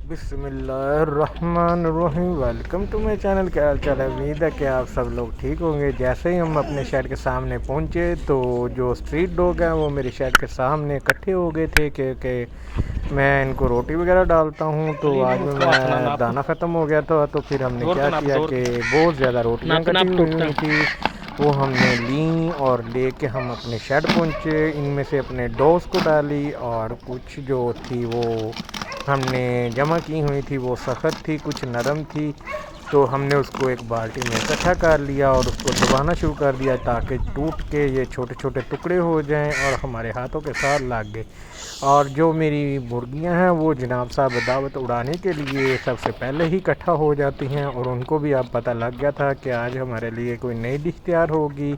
बिस्मिल्लाहिर्रहमानिर्रहीम। Welcome to my channel. क्या हाल चाल है? उम्मीद है कि आप सब लोग ठीक होंगे। जैसे ही हम अपने शेड के सामने पहुंचे तो जो स्ट्रीट डॉग हैं वो मेरे शेड के सामने इकट्ठे हो गए थे क्योंकि मैं इनको रोटी वगैरह डालता हूँ। तो आज में मैं दाना ख़त्म हो गया था तो फिर हमने क्या किया कि बहुत ज़्यादा रोटियाँ कटी हुई थी वो हमने ली और लेके हम अपने शेड पहुँचे। इनमें से अपने डॉग्स को डाली और कुछ जो थी वो हमने जमा की हुई थी वो सख्त थी, कुछ नरम थी। तो हमने उसको एक बाल्टी में इकट्ठा कर लिया और उसको दबाना शुरू कर दिया ताकि टूट के ये छोटे छोटे टुकड़े हो जाएं और हमारे हाथों के साथ लग गए। और जो मेरी मुर्गियां हैं वो जनाब साहब दावत उड़ाने के लिए सबसे पहले ही इकट्ठा हो जाती हैं और उनको भी अब पता लग गया था कि आज हमारे लिए कोई नई डिश तैयार होगी।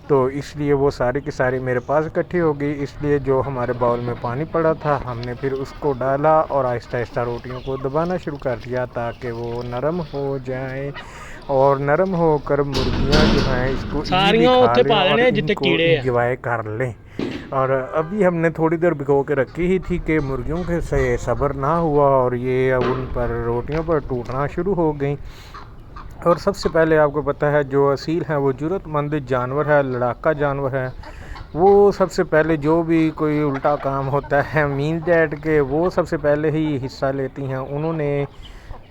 तो इसलिए वो सारी की सारी मेरे पास इकट्ठी हो गई। इसलिए जो हमारे बाउल में पानी पड़ा था हमने फिर उसको डाला और आहिस्ता आहिस्ता रोटियों को दबाना शुरू कर दिया ताकि वो नरम हो जाए और नरम होकर मुर्गियां जो हैं इसको इजीली खा लें और इनको इंजॉय कर लें। और अभी हमने थोड़ी देर भिगो के रखी ही थी कि मुर्गियों के से सब्र ना हुआ और ये उन पर रोटियों पर टूटना शुरू हो गई। और सबसे पहले आपको पता है जो असील है वो ज़रूरतमंद जानवर है, लड़ाका जानवर है। वो सबसे पहले जो भी कोई उल्टा काम होता है मीन डैट के वो सबसे पहले ही हिस्सा लेती हैं। उन्होंने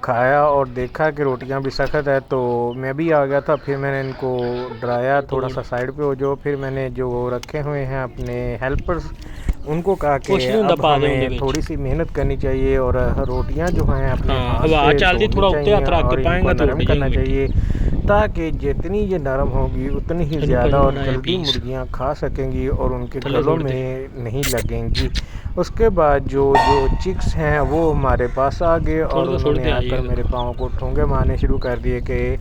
खाया और देखा कि रोटियां भी सख्त है तो मैं भी आ गया था। फिर मैंने इनको डराया थोड़ा सा साइड पे हो जाओ। फिर मैंने जो रखे हुए हैं अपने हेल्पर्स उनको कहा कि अब हमें थोड़ी सी मेहनत करनी चाहिए और रोटियां जो हैं अपने हाथ से तोड़नी चाहिए और इनको नरम करना चाहिए ताकि जितनी ये नरम होगी उतनी ही ज़्यादा और जल्दी मुर्गियां खा सकेंगी और उनके गलों में नहीं लगेंगी। उसके बाद जो चिक्स हैं वो हमारे पास आ गए और उन्होंने आकर मेरे पाँव को ठोंगे मारने शुरू कर दिए कि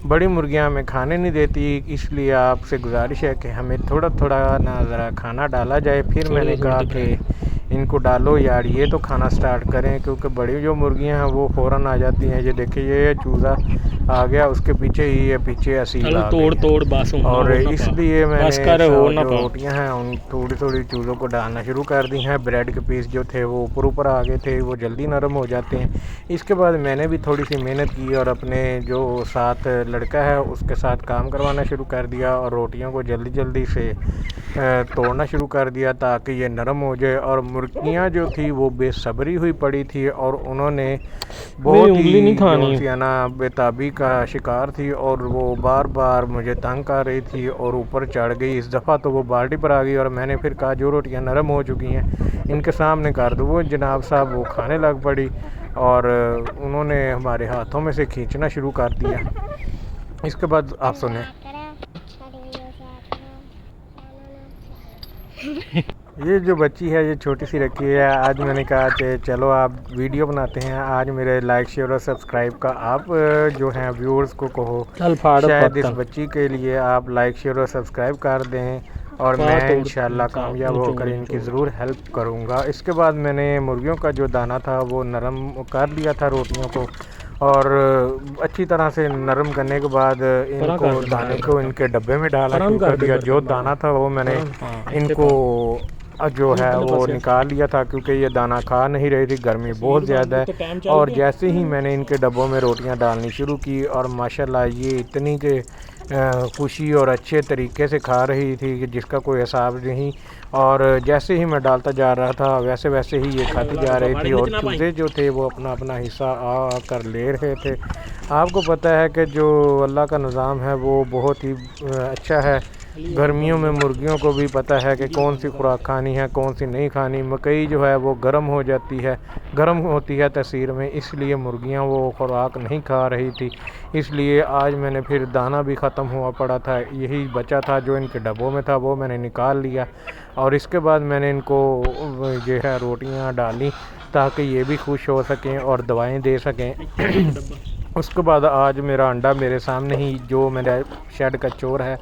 बड़ी मुर्गियां हमें खाने नहीं देती, इसलिए आपसे गुजारिश है कि हमें थोड़ा थोड़ा ना ज़रा खाना डाला जाए। फिर मैंने कहा कि इनको डालो यार, ये तो खाना स्टार्ट करें क्योंकि बड़ी जो मुर्गियां हैं वो फ़ौरन आ जाती हैं। ये देखिए ये चूज़ा आ गया, उसके पीछे ही ये पीछे असील आ गई और इसलिए मैंने जो रोटियां हैं उन थोड़ी थोड़ी चूज़ों को डालना शुरू कर दी हैं। ब्रेड के पीस जो थे वो ऊपर ऊपर आ गए थे, वो जल्दी नरम हो जाते हैं। इसके बाद मैंने भी थोड़ी सी मेहनत की और अपने जो साथ लड़का है उसके साथ काम करवाना शुरू कर दिया और रोटियों को जल्दी जल्दी से तोड़ना शुरू कर दिया ताकि ये नरम हो जाए। और मुर्गियाँ जो थी वो बेसब्री हुई पड़ी थी और उन्होंने बहुत ही ना बेताबी का शिकार थी और वो बार बार मुझे तंग कर रही थी और ऊपर चढ़ गई। इस दफ़ा तो वो बाल्टी पर आ गई और मैंने फिर कहा जो रोटियां नरम हो चुकी हैं इनके सामने कर दो। वो जनाब साहब वो खाने लग पड़ी और उन्होंने हमारे हाथों में से खींचना शुरू कर दिया। इसके बाद आप सुने ये जो बच्ची है ये छोटी सी रखी है। आज मैंने कहा कि चलो आप वीडियो बनाते हैं। आज मेरे लाइक शेयर और सब्सक्राइब का आप जो हैं व्यूअर्स को कहो शायद इस बच्ची के लिए आप लाइक शेयर और सब्सक्राइब कर दें और मैं इंशाल्लाह कामयाब होकर इनकी ज़रूर हेल्प करूँगा। इसके बाद मैंने मुर्गियों का जो दाना था वो नरम कर लिया था रोटियों को और अच्छी तरह से नरम करने के बाद इनको दाने को इनके डब्बे में डालना शुरू कर दिया। जो दाना था वो मैंने इनको जो है वो निकाल लिया था क्योंकि ये दाना खा नहीं रही थी, गर्मी बहुत ज़्यादा है। और जैसे ही मैंने इनके डब्बों में रोटियां डालनी शुरू की और माशाल्लाह ये इतनी के खुशी और अच्छे तरीके से खा रही थी कि जिसका कोई हिसाब नहीं। और जैसे ही मैं डालता जा रहा था वैसे वैसे ही ये खाती जा रही थी और चूज़े जो थे वो अपना अपना हिस्सा आ कर ले रहे थे। आपको पता है कि जो अल्लाह का निज़ाम है वो बहुत ही अच्छा है। गर्मियों में मुर्गियों को भी पता है कि कौन सी खुराक खानी है कौन सी नहीं खानी। मकई जो है वो गर्म हो जाती है, गर्म होती है तसीर में, इसलिए मुर्गियां वो खुराक नहीं खा रही थी। इसलिए आज मैंने फिर दाना भी ख़त्म हुआ पड़ा था, यही बचा था जो इनके डब्बों में था वो मैंने निकाल लिया और इसके बाद मैंने इनको जो है रोटियां डाली ताकि ये भी खुश हो सकें और दवाएं दे सकें। उसके बाद आज मेरा अंडा मेरे सामने ही जो मेरा शेड का चोर है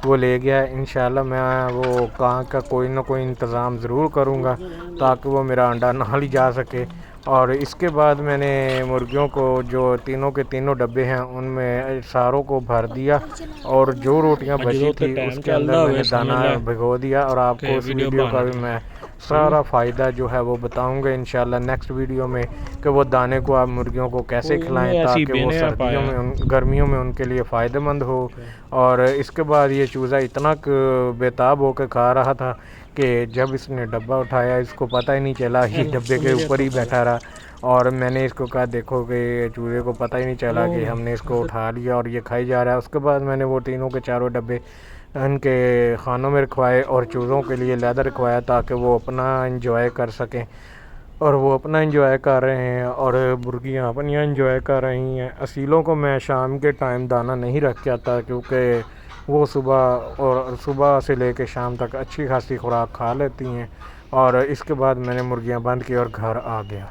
वो ले गया है। इंशाल्लाह मैं वो कहाँ का कोई ना कोई इंतज़ाम ज़रूर करूँगा ताकि वो मेरा अंडा ना ली जा सके। और इसके बाद मैंने मुर्गियों को जो तीनों के तीनों डब्बे हैं उनमें सारों को भर दिया और जो रोटियां बची थी उसके अंदर मैंने दाना भिगो दिया और आपको उस वीडियो का भी मैं सारा फ़ायदा जो है वो बताऊंगा इंशाल्लाह नेक्स्ट वीडियो में कि वो दाने को आप मुर्गियों को कैसे खिलाएं ताकि वो सर्दियों में गर्मियों में उनके लिए फ़ायदेमंद हो। और इसके बाद ये चूज़ा इतना बेताब होकर खा रहा था कि जब इसने डब्बा उठाया इसको पता ही नहीं चला, ये डब्बे के ऊपर ही बैठा रहा। और मैंने इसको कहा देखो कि चूज़े को पता ही नहीं चला कि हमने इसको उठा लिया और ये खाई जा रहा है। उसके बाद मैंने वो तीनों के चारों डब्बे उनके खानों में रखवाए और चूज़ों के लिए लेदर रखवाया ताकि वो अपना इंजॉय कर सकें। और वो अपना इंजॉय कर रहे हैं और मुर्गियाँ अपनी इंजॉय कर रही हैं। असीलों को मैं शाम के टाइम दाना नहीं रख के आता क्योंकि वो सुबह से लेकर शाम तक अच्छी खासी खुराक खा लेती हैं। और इसके बाद मैंने मुर्गियाँ बंद की और घर आ गया।